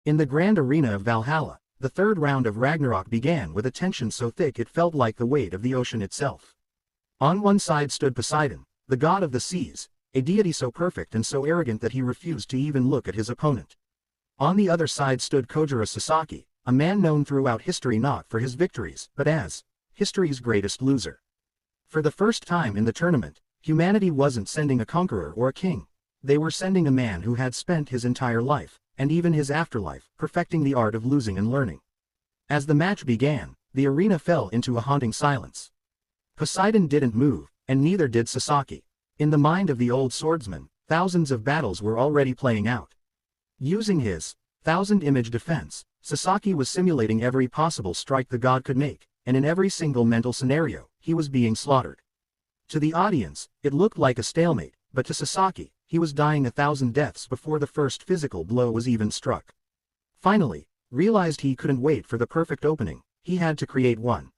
In the grand arena of Valhalla, the third round of Ragnarok began with a tension so thick it felt like the weight of the ocean itself. On one side stood Poseidon, the god of the seas, a deity so perfect and so arrogant that he refused to even look at his opponent. On the other side stood Kojiro Sasaki, a man known throughout history not for his victories, but as history's greatest loser. For the first time in the tournament, humanity wasn't sending a conqueror or a king. They were sending a man who had spent his entire life, and even his afterlife, perfecting the art of losing and learning. As the match began, the arena fell into a haunting silence. Poseidon didn't move, and neither did Sasaki. In the mind of the old swordsman, thousands of battles were already playing out. Using his thousand-image defense, Sasaki was simulating every possible strike the god could make, and in every single mental scenario, he was being slaughtered. To the audience, it looked like a stalemate, but to Sasaki, he was dying 1,000 deaths before the first physical blow was even struck. Finally, realized he couldn't wait for the perfect opening, he had to create one.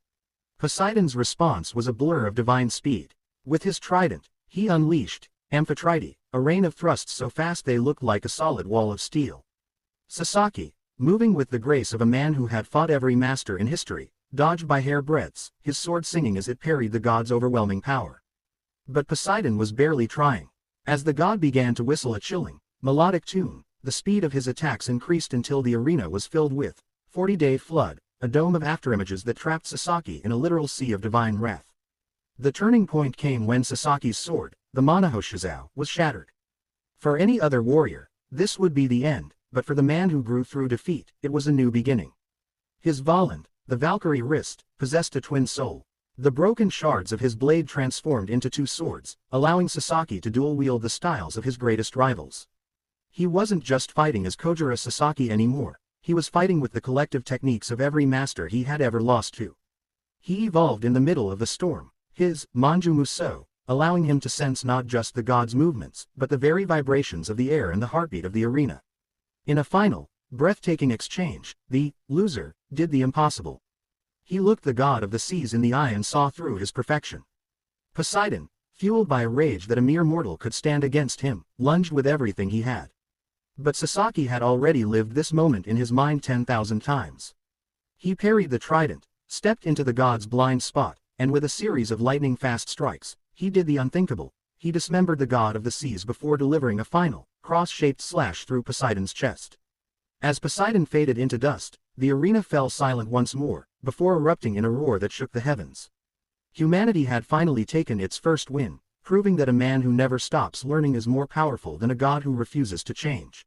Poseidon's response was a blur of divine speed. With his trident, he unleashed Amphitrite, a rain of thrusts so fast they looked like a solid wall of steel. Sasaki, moving with the grace of a man who had fought every master in history, dodged by hairbreadths, his sword singing as it parried the god's overwhelming power. But Poseidon was barely trying. As the god began to whistle a chilling, melodic tune, the speed of his attacks increased until the arena was filled with 40-day flood, a dome of afterimages that trapped Sasaki in a literal sea of divine wrath. The turning point came when Sasaki's sword, the Manahoshizou, was shattered. For any other warrior, this would be the end, but for the man who grew through defeat, it was a new beginning. His Valand, the Valkyrie wrist, possessed a twin soul. The broken shards of his blade transformed into two swords, allowing Sasaki to dual-wield the styles of his greatest rivals. He wasn't just fighting as Kojiro Sasaki anymore, he was fighting with the collective techniques of every master he had ever lost to. He evolved in the middle of the storm, his Manju Musou, allowing him to sense not just the god's movements, but the very vibrations of the air and the heartbeat of the arena. In a final, breathtaking exchange, the loser did the impossible. He looked the god of the seas in the eye and saw through his perfection. Poseidon, fueled by a rage that a mere mortal could stand against him, lunged with everything he had. But Sasaki had already lived this moment in his mind 10,000 times. He parried the trident, stepped into the god's blind spot, and with a series of lightning-fast strikes, he did the unthinkable. He dismembered the god of the seas before delivering a final, cross-shaped slash through Poseidon's chest. As Poseidon faded into dust, the arena fell silent once more, before erupting in a roar that shook the heavens. Humanity had finally taken its first win, proving that a man who never stops learning is more powerful than a god who refuses to change.